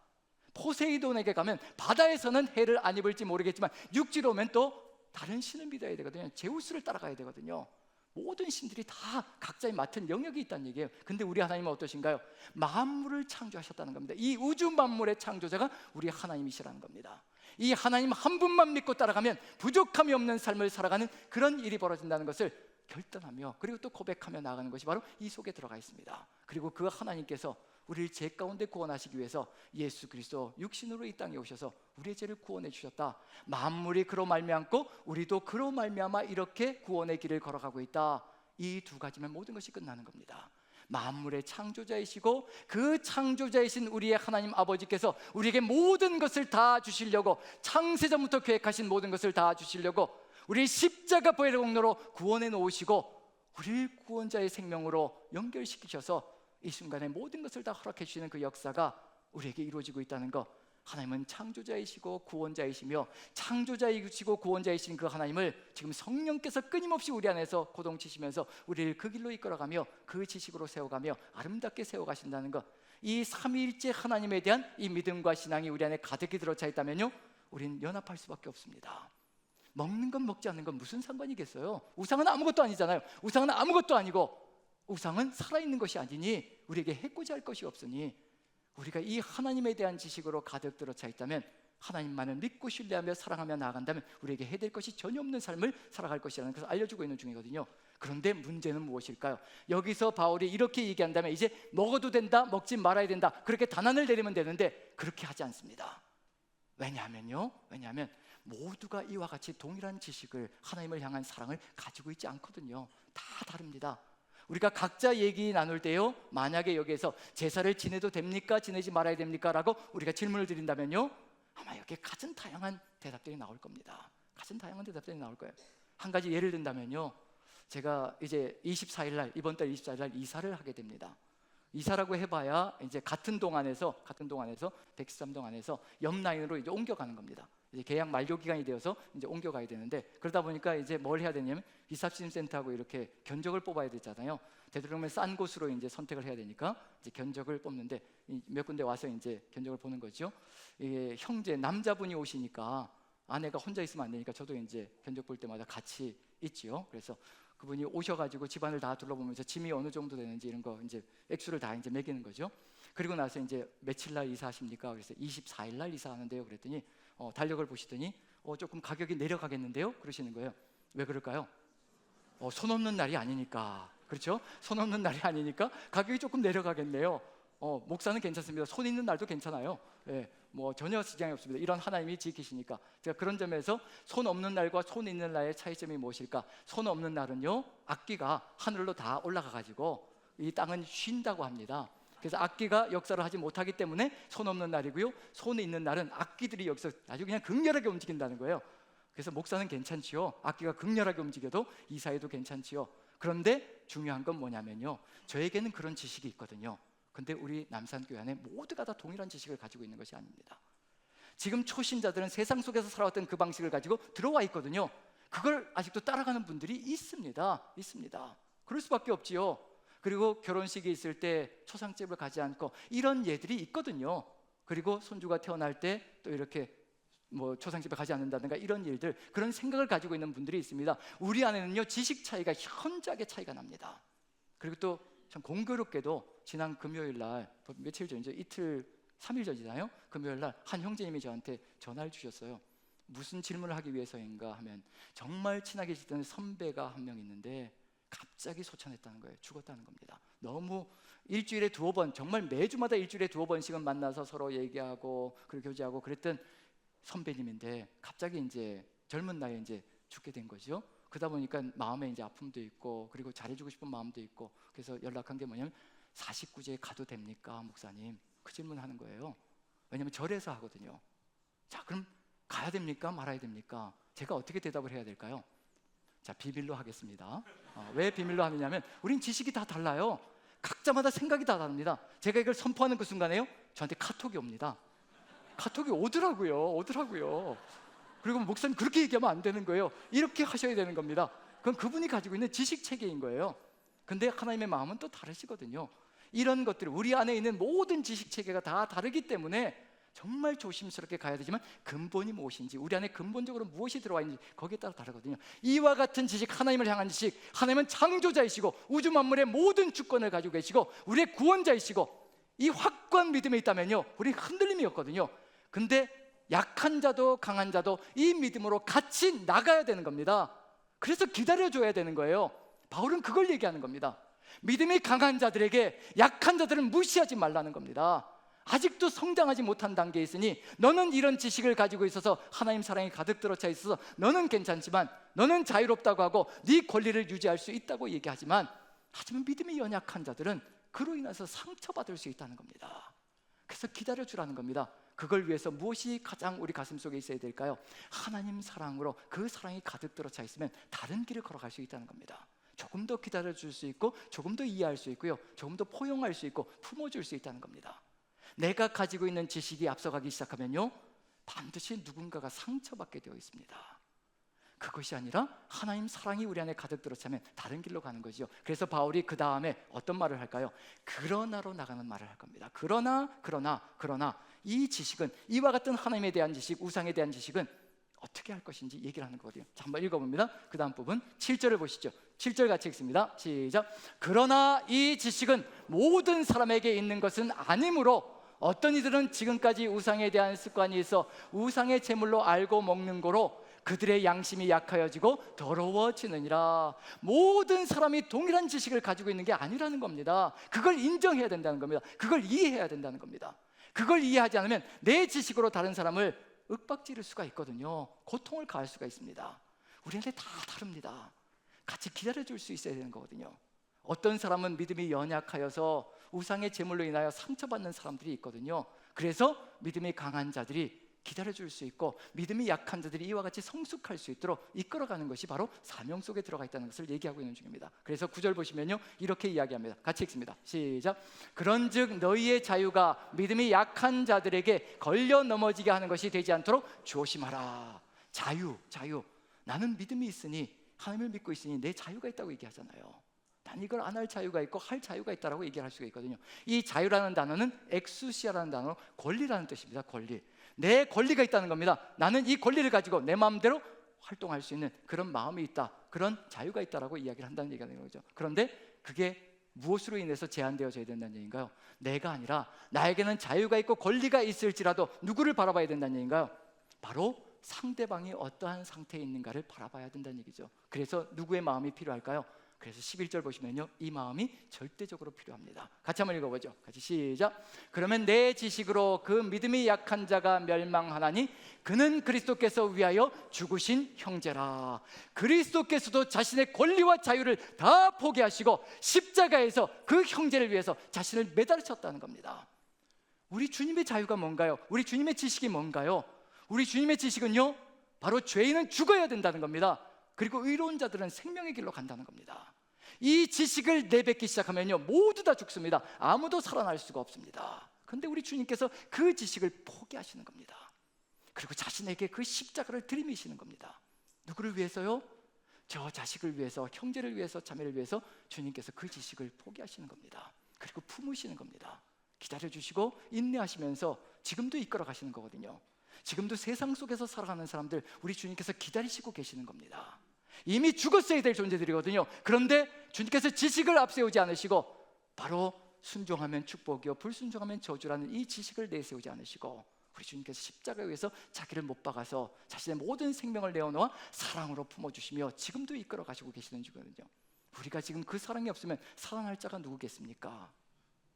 포세이돈에게 가면 바다에서는 해를 안 입을지 모르겠지만 육지로 오면 또 다른 신을 믿어야 되거든요. 제우스를 따라가야 되거든요. 모든 신들이 다 각자의 맡은 영역이 있다는 얘기예요. 근데 우리 하나님은 어떠신가요? 만물을 창조하셨다는 겁니다. 이 우주 만물의 창조자가 우리 하나님이시라는 겁니다. 이 하나님 한 분만 믿고 따라가면 부족함이 없는 삶을 살아가는 그런 일이 벌어진다는 것을 결단하며, 그리고 또 고백하며 나아가는 것이 바로 이 속에 들어가 있습니다. 그리고 그 하나님께서 우리를 죄 가운데 구원하시기 위해서 예수 그리스도 육신으로 이 땅에 오셔서 우리의 죄를 구원해 주셨다. 만물이 그로 말미암고 우리도 그로 말미암아 이렇게 구원의 길을 걸어가고 있다. 이 두 가지면 모든 것이 끝나는 겁니다. 만물의 창조자이시고 그 창조자이신 우리의 하나님 아버지께서 우리에게 모든 것을 다 주시려고, 창세전부터 계획하신 모든 것을 다 주시려고 우리 십자가 보혈의 공로로 구원해 놓으시고 우리를 구원자의 생명으로 연결시키셔서 이 순간에 모든 것을 다 허락해 주시는 그 역사가 우리에게 이루어지고 있다는 것. 하나님은 창조자이시고 구원자이시며, 창조자이시고 구원자이신 그 하나님을 지금 성령께서 끊임없이 우리 안에서 고동치시면서 우리를 그 길로 이끌어가며 그 지식으로 세워가며 아름답게 세워가신다는 것. 이 삼위일체 하나님에 대한 이 믿음과 신앙이 우리 안에 가득히 들어차 있다면요, 우린 연합할 수밖에 없습니다. 먹는 건 먹지 않는 건 무슨 상관이겠어요? 우상은 아무것도 아니잖아요. 우상은 아무것도 아니고 우상은 살아있는 것이 아니니 우리에게 해코지 할 것이 없으니 우리가 이 하나님에 대한 지식으로 가득 들어 차 있다면, 하나님만을 믿고 신뢰하며 사랑하며 나아간다면 우리에게 해될 것이 전혀 없는 삶을 살아갈 것이라는 것을 알려주고 있는 중이거든요. 그런데 문제는 무엇일까요? 여기서 바울이 이렇게 얘기한다면 이제 먹어도 된다, 먹지 말아야 된다, 그렇게 단안을 내리면 되는데 그렇게 하지 않습니다. 왜냐하면 모두가 이와 같이 동일한 지식을, 하나님을 향한 사랑을 가지고 있지 않거든요. 다 다릅니다. 우리가 각자 얘기 나눌 때요, 만약에 여기에서 제사를 지내도 됩니까? 지내지 말아야 됩니까? 라고 우리가 질문을 드린다면요, 아마 여기에 가진 다양한 대답들이 나올 겁니다. 가진 다양한 대답들이 나올 거예요. 한 가지 예를 든다면요, 제가 이제 24일 날, 이번 달 24일 날 이사를 하게 됩니다. 이사라고 해봐야 이제 같은 동안에서 113동 안에서 옆 라인으로 이제 옮겨가는 겁니다. 이제 계약 만료 기간이 되어서 이제 옮겨가야 되는데, 그러다 보니까 이제 뭘 해야 되냐면 이삿짐센터하고 이렇게 견적을 뽑아야 되잖아요. 되도록이면 싼 곳으로 이제 선택을 해야 되니까 이제 견적을 뽑는데, 몇 군데 와서 이제 견적을 보는 거죠. 이게 형제 남자분이 오시니까 아내가 혼자 있으면 안 되니까 저도 이제 견적 볼 때마다 같이 있지요. 그래서 그분이 오셔가지고 집안을 다 둘러보면서 짐이 어느 정도 되는지 이런 거 이제 액수를 다 이제 매기는 거죠. 그리고 나서 이제 며칠 날 이사하십니까? 그래서 24일 날 이사하는데요. 그랬더니 달력을 보시더니 조금 가격이 내려가겠는데요? 그러시는 거예요. 왜 그럴까요? 손 없는 날이 아니니까. 그렇죠? 손 없는 날이 아니니까 가격이 조금 내려가겠네요. 목사는 괜찮습니다. 손 있는 날도 괜찮아요. 예, 뭐 전혀 지장이 없습니다. 이런 하나님이 지키시니까. 제가 그런 점에서 손 없는 날과 손 있는 날의 차이점이 무엇일까? 손 없는 날은요, 악기가 하늘로 다 올라가 가지고 이 땅은 쉰다고 합니다. 그래서 악기가 역사를 하지 못하기 때문에 손 없는 날이고요, 손이 있는 날은 악기들이 여기서 아주 그냥 극렬하게 움직인다는 거예요. 그래서 목사는 괜찮지요. 악기가 극렬하게 움직여도 이사해도 괜찮지요. 그런데 중요한 건 뭐냐면요, 저에게는 그런 지식이 있거든요. 근데 우리 남산교회 안에 모두가 다 동일한 지식을 가지고 있는 것이 아닙니다. 지금 초신자들은 세상 속에서 살아왔던 그 방식을 가지고 들어와 있거든요. 그걸 아직도 따라가는 분들이 있습니다. 그럴 수밖에 없지요. 그리고 결혼식이 있을 때 초상집을 가지 않고 이런 예들이 있거든요. 그리고 손주가 태어날 때 또 이렇게 뭐 초상집에 가지 않는다든가 이런 일들, 그런 생각을 가지고 있는 분들이 있습니다. 우리 안에는요, 지식 차이가 현저하게 차이가 납니다. 그리고 또 참 공교롭게도 지난 금요일 날, 며칠 전이죠, 3일 전이잖아요. 금요일 날 한 형제님이 저한테 전화를 주셨어요. 무슨 질문을 하기 위해서인가 하면, 정말 친하게 지내던 선배가 한 명 있는데 갑자기 소천했다는 거예요. 죽었다는 겁니다. 너무 일주일에 2번, 정말 매주마다 일주일에 2번씩은 만나서 서로 얘기하고 그리고 교제하고 그랬던 선배님인데 갑자기 이제 젊은 나이에 이제 죽게 된 거죠. 그러다 보니까 마음에 이제 아픔도 있고 그리고 잘해주고 싶은 마음도 있고, 그래서 연락한 게 뭐냐면 49제에 가도 됩니까, 목사님? 그 질문하는 거예요. 왜냐면 절에서 하거든요. 자, 그럼 가야 됩니까, 말아야 됩니까? 제가 어떻게 대답을 해야 될까요? 자, 비밀로 하겠습니다. 왜 비밀로 하느냐면 우린 지식이 다 달라요. 각자마다 생각이 다 다릅니다. 제가 이걸 선포하는 그 순간에요, 저한테 카톡이 옵니다. 카톡이 오더라고요. 그리고 목사님 그렇게 얘기하면 안 되는 거예요. 이렇게 하셔야 되는 겁니다. 그건 그분이 가지고 있는 지식 체계인 거예요. 근데 하나님의 마음은 또 다르시거든요. 이런 것들, 우리 안에 있는 모든 지식 체계가 다 다르기 때문에 정말 조심스럽게 가야 되지만 근본이 무엇인지, 우리 안에 근본적으로 무엇이 들어와 있는지 거기에 따라 다르거든요. 이와 같은 지식, 하나님을 향한 지식, 하나님은 창조자이시고 우주 만물의 모든 주권을 가지고 계시고 우리의 구원자이시고, 이 확고한 믿음에 있다면요, 우리 흔들림이 없거든요. 근데 약한 자도 강한 자도 이 믿음으로 같이 나가야 되는 겁니다. 그래서 기다려줘야 되는 거예요. 바울은 그걸 얘기하는 겁니다. 믿음이 강한 자들에게 약한 자들은 무시하지 말라는 겁니다. 아직도 성장하지 못한 단계에 있으니 너는 이런 지식을 가지고 있어서 하나님 사랑이 가득 들어차 있어서 너는 괜찮지만, 너는 자유롭다고 하고 네 권리를 유지할 수 있다고 얘기하지만, 하지만 믿음이 연약한 자들은 그로 인해서 상처받을 수 있다는 겁니다. 그래서 기다려주라는 겁니다. 그걸 위해서 무엇이 가장 우리 가슴 속에 있어야 될까요? 하나님 사랑으로 그 사랑이 가득 들어차 있으면 다른 길을 걸어갈 수 있다는 겁니다. 조금 더 기다려줄 수 있고 조금 더 이해할 수 있고요, 조금 더 포용할 수 있고 품어줄 수 있다는 겁니다. 내가 가지고 있는 지식이 앞서가기 시작하면요, 반드시 누군가가 상처받게 되어 있습니다. 그것이 아니라 하나님 사랑이 우리 안에 가득 들어차면 다른 길로 가는 거죠. 그래서 바울이 그 다음에 어떤 말을 할까요? 그러나로 나가는 말을 할 겁니다. 그러나 이 지식은, 이와 같은 하나님에 대한 지식, 우상에 대한 지식은 어떻게 할 것인지 얘기를 하는 거거든요. 자, 한번 읽어봅니다. 그 다음 부분 7절을 보시죠. 7절 같이 읽습니다. 시작. 그러나 이 지식은 모든 사람에게 있는 것은 아니므로 어떤 이들은 지금까지 우상에 대한 습관이 있어 우상의 제물로 알고 먹는 거로 그들의 양심이 약하여지고 더러워지느니라. 모든 사람이 동일한 지식을 가지고 있는 게 아니라는 겁니다. 그걸 인정해야 된다는 겁니다. 그걸 이해해야 된다는 겁니다. 그걸 이해하지 않으면 내 지식으로 다른 사람을 윽박지를 수가 있거든요. 고통을 가할 수가 있습니다. 우리한테 다 다릅니다. 같이 기다려줄 수 있어야 되는 거거든요. 어떤 사람은 믿음이 연약하여서 우상의 제물로 인하여 상처받는 사람들이 있거든요. 그래서 믿음이 강한 자들이 기다려줄 수 있고, 믿음이 약한 자들이 이와 같이 성숙할 수 있도록 이끌어가는 것이 바로 사명 속에 들어가 있다는 것을 얘기하고 있는 중입니다. 그래서 9절 보시면요, 이렇게 이야기합니다. 같이 읽습니다. 시작. 그런즉 너희의 자유가 믿음이 약한 자들에게 걸려 넘어지게 하는 것이 되지 않도록 조심하라. 자유. 나는 믿음이 있으니, 하나님을 믿고 있으니 내 자유가 있다고 얘기하잖아요. 난 이걸 안 할 자유가 있고 할 자유가 있다라고 얘기할 수가 있거든요. 이 자유라는 단어는 엑수시아라는 단어로 권리라는 뜻입니다. 권리. 내 권리가 있다는 겁니다. 나는 이 권리를 가지고 내 마음대로 활동할 수 있는 그런 마음이 있다, 그런 자유가 있다라고 이야기를 한다는 얘기가 되는 거죠. 그런데 그게 무엇으로 인해서 제한되어져야 된다는 얘기인가요? 내가 아니라 나에게는 자유가 있고 권리가 있을지라도 누구를 바라봐야 된다는 얘기인가요? 바로 상대방이 어떠한 상태에 있는가를 바라봐야 된다는 얘기죠. 그래서 누구의 마음이 필요할까요? 그래서 11절 보시면요, 이 마음이 절대적으로 필요합니다. 같이 한번 읽어보죠. 같이 시작. 그러면 내 지식으로 그 믿음이 약한 자가 멸망하나니 그는 그리스도께서 위하여 죽으신 형제라. 그리스도께서도 자신의 권리와 자유를 다 포기하시고 십자가에서 그 형제를 위해서 자신을 매달으셨다는 겁니다. 우리 주님의 자유가 뭔가요? 우리 주님의 지식이 뭔가요? 우리 주님의 지식은요, 바로 죄인은 죽어야 된다는 겁니다. 그리고 의로운 자들은 생명의 길로 간다는 겁니다. 이 지식을 내뱉기 시작하면요, 모두 다 죽습니다. 아무도 살아날 수가 없습니다. 그런데 우리 주님께서 그 지식을 포기하시는 겁니다. 그리고 자신에게 그 십자가를 들이미시는 겁니다. 누구를 위해서요? 저 자식을 위해서, 형제를 위해서, 자매를 위해서 주님께서 그 지식을 포기하시는 겁니다. 그리고 품으시는 겁니다. 기다려주시고 인내하시면서 지금도 이끌어 가시는 거거든요. 지금도 세상 속에서 살아가는 사람들, 우리 주님께서 기다리시고 계시는 겁니다. 이미 죽었어야 될 존재들이거든요. 그런데 주님께서 지식을 앞세우지 않으시고 바로 순종하면 축복이요 불순종하면 저주라는 이 지식을 내세우지 않으시고 우리 주님께서 십자가에 의해서 자기를 못 박아서 자신의 모든 생명을 내어놓아 사랑으로 품어주시며 지금도 이끌어 가시고 계시는 중이거든요. 우리가 지금 그 사랑이 없으면 살아날 자가 누구겠습니까?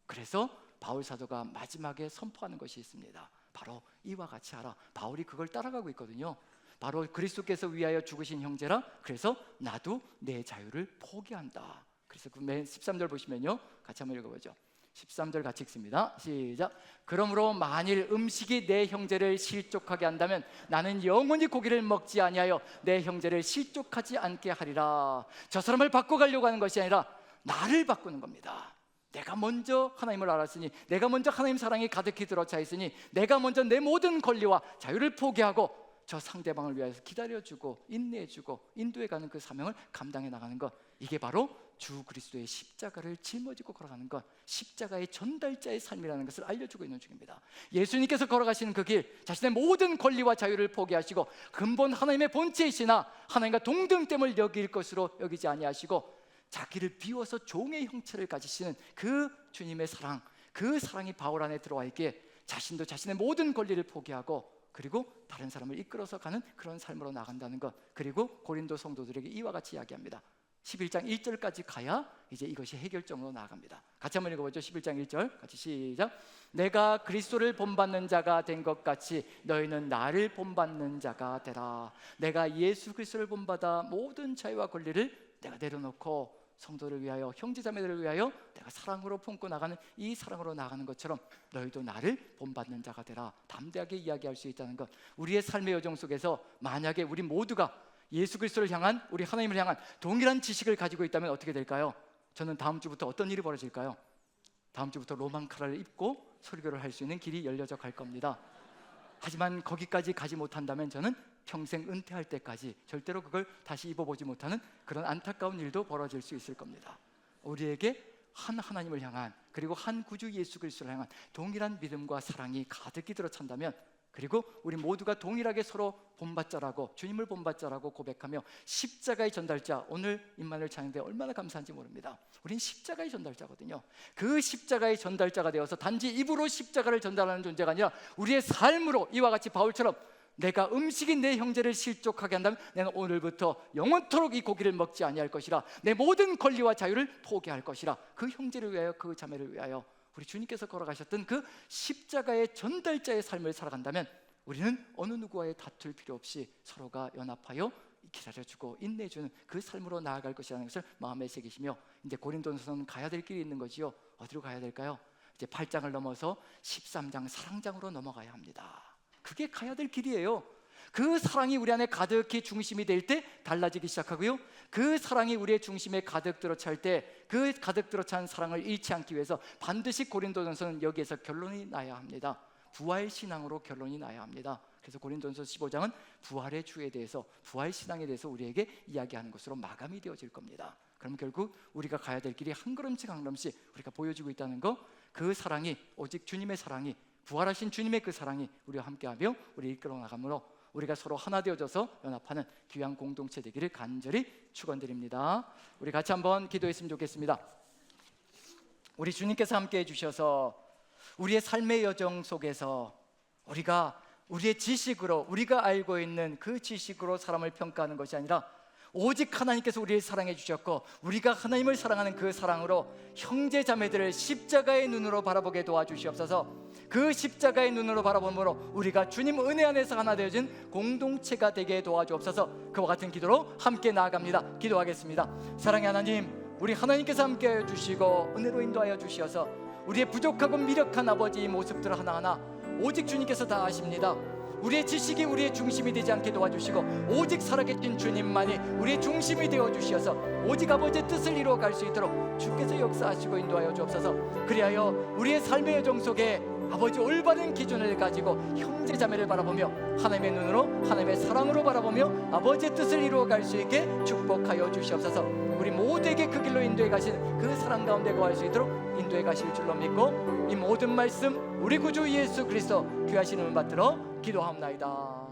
그래서 바울 사도가 마지막에 선포하는 것이 있습니다. 바로 이와 같이 하라. 바울이 그걸 따라가고 있거든요. 바로 그리스도께서 위하여 죽으신 형제라. 그래서 나도 내 자유를 포기한다. 그래서 그 맨 13절 보시면요, 같이 한번 읽어보죠. 13절 같이 읽습니다. 시작. 그러므로 만일 음식이 내 형제를 실족하게 한다면 나는 영원히 고기를 먹지 아니하여 내 형제를 실족하지 않게 하리라. 저 사람을 바꿔가려고 하는 것이 아니라 나를 바꾸는 겁니다. 내가 먼저 하나님을 알았으니, 내가 먼저 하나님 사랑이 가득히 들어차 있으니, 내가 먼저 내 모든 권리와 자유를 포기하고 저 상대방을 위해서 기다려주고 인내해주고 인도해가는 그 사명을 감당해 나가는 것, 이게 바로 주 그리스도의 십자가를 짊어지고 걸어가는 것, 십자가의 전달자의 삶이라는 것을 알려주고 있는 중입니다. 예수님께서 걸어가시는 그 길, 자신의 모든 권리와 자유를 포기하시고 근본 하나님의 본체이시나 하나님과 동등됨을 여길 것으로 여기지 아니하시고 자기를 비워서 종의 형체를 가지시는 그 주님의 사랑, 그 사랑이 바울 안에 들어와 있기에 자신도 자신의 모든 권리를 포기하고 그리고 다른 사람을 이끌어서 가는 그런 삶으로 나간다는 것, 그리고 고린도 성도들에게 이와 같이 이야기합니다. 11장 1절까지 가야 이제 이것이 해결점으로 나아갑니다. 같이 한번 읽어보죠. 11장 1절 같이 시작. 내가 그리스도를 본받는 자가 된 것 같이 너희는 나를 본받는 자가 되라. 내가 예수 그리스도를 본받아 모든 자유와 권리를 내가 내려놓고 성도를 위하여, 형제자매들을 위하여 내가 사랑으로 품고 나가는 이 사랑으로 나가는 것처럼 너희도 나를 본받는 자가 되라. 담대하게 이야기할 수 있다는 것, 우리의 삶의 여정 속에서 만약에 우리 모두가 예수 그리스도를 향한, 우리 하나님을 향한 동일한 지식을 가지고 있다면 어떻게 될까요? 저는 다음 주부터 어떤 일이 벌어질까요? 다음 주부터 로만 카라를 입고 설교를 할 수 있는 길이 열려져 갈 겁니다. 하지만 거기까지 가지 못한다면 저는 평생 은퇴할 때까지 절대로 그걸 다시 입어보지 못하는 그런 안타까운 일도 벌어질 수 있을 겁니다. 우리에게 한 하나님을 향한, 그리고 한 구주 예수 그리스도를 향한 동일한 믿음과 사랑이 가득히 들어찬다면, 그리고 우리 모두가 동일하게 서로 본받자라고, 주님을 본받자라고 고백하며 십자가의 전달자, 오늘 임마누엘 찬양대 얼마나 감사한지 모릅니다. 우린 십자가의 전달자거든요. 그 십자가의 전달자가 되어서 단지 입으로 십자가를 전달하는 존재가 아니라 우리의 삶으로, 이와 같이 바울처럼 내가 음식이 내 형제를 실족하게 한다면 내가 오늘부터 영원토록 이 고기를 먹지 아니할 것이라, 내 모든 권리와 자유를 포기할 것이라. 그 형제를 위하여, 그 자매를 위하여 우리 주님께서 걸어가셨던 그 십자가의 전달자의 삶을 살아간다면 우리는 어느 누구와의 다툴 필요 없이 서로가 연합하여 기다려주고 인내해주는 그 삶으로 나아갈 것이라는 것을 마음에 새기시며, 이제 고린도전서는 가야 될 길이 있는 거지요. 어디로 가야 될까요? 이제 8장을 넘어서 13장 사랑장으로 넘어가야 합니다. 그게 가야 될 길이에요. 그 사랑이 우리 안에 가득히 중심이 될 때 달라지기 시작하고요, 그 사랑이 우리의 중심에 가득 들어찰 때 그 가득 들어찬 사랑을 잃지 않기 위해서 반드시 고린도전서는 여기에서 결론이 나야 합니다. 부활신앙으로 결론이 나야 합니다. 그래서 고린도전서 15장은 부활의 주에 대해서, 부활신앙에 대해서 우리에게 이야기하는 것으로 마감이 되어질 겁니다. 그럼 결국 우리가 가야 될 길이 한 걸음씩 한 걸음씩 우리가 보여지고 있다는 거, 그 사랑이, 오직 주님의 사랑이, 부활하신 주님의 그 사랑이 우리와 함께하며 우리 이끌어 나가므로 우리가 서로 하나 되어져서 연합하는 귀한 공동체 되기를 간절히 축원드립니다. 우리 같이 한번 기도했으면 좋겠습니다. 우리 주님께서 함께해 주셔서 우리의 삶의 여정 속에서 우리가 우리의 지식으로, 우리가 알고 있는 그 지식으로 사람을 평가하는 것이 아니라 오직 하나님께서 우리를 사랑해 주셨고 우리가 하나님을 사랑하는 그 사랑으로 형제 자매들을 십자가의 눈으로 바라보게 도와주시옵소서. 그 십자가의 눈으로 바라보므로 우리가 주님 은혜 안에서 하나 되어진 공동체가 되게 도와주옵소서. 그와 같은 기도로 함께 나아갑니다. 기도하겠습니다. 사랑의 하나님, 우리 하나님께서 함께 주시고 은혜로 인도하여 주시어서 우리의 부족하고 미력한 아버지의 모습들 하나하나 오직 주님께서 다 아십니다. 우리의 지식이 우리의 중심이 되지 않게 도와주시고 오직 살아계신 주님만이 우리의 중심이 되어주셔서 오직 아버지의 뜻을 이루어갈 수 있도록 주께서 역사하시고 인도하여 주옵소서. 그리하여 우리의 삶의 여정 속에 아버지 올바른 기준을 가지고 형제 자매를 바라보며 하나님의 눈으로, 하나님의 사랑으로 바라보며 아버지의 뜻을 이루어갈 수 있게 축복하여 주시옵소서. 우리 모두에게 그 길로 인도해 가시는 그 사랑 가운데 거할 수 있도록 인도해 가실 줄로 믿고 이 모든 말씀 우리 구주 예수 그리스도 귀하신 이름 받들어 기도합나이다.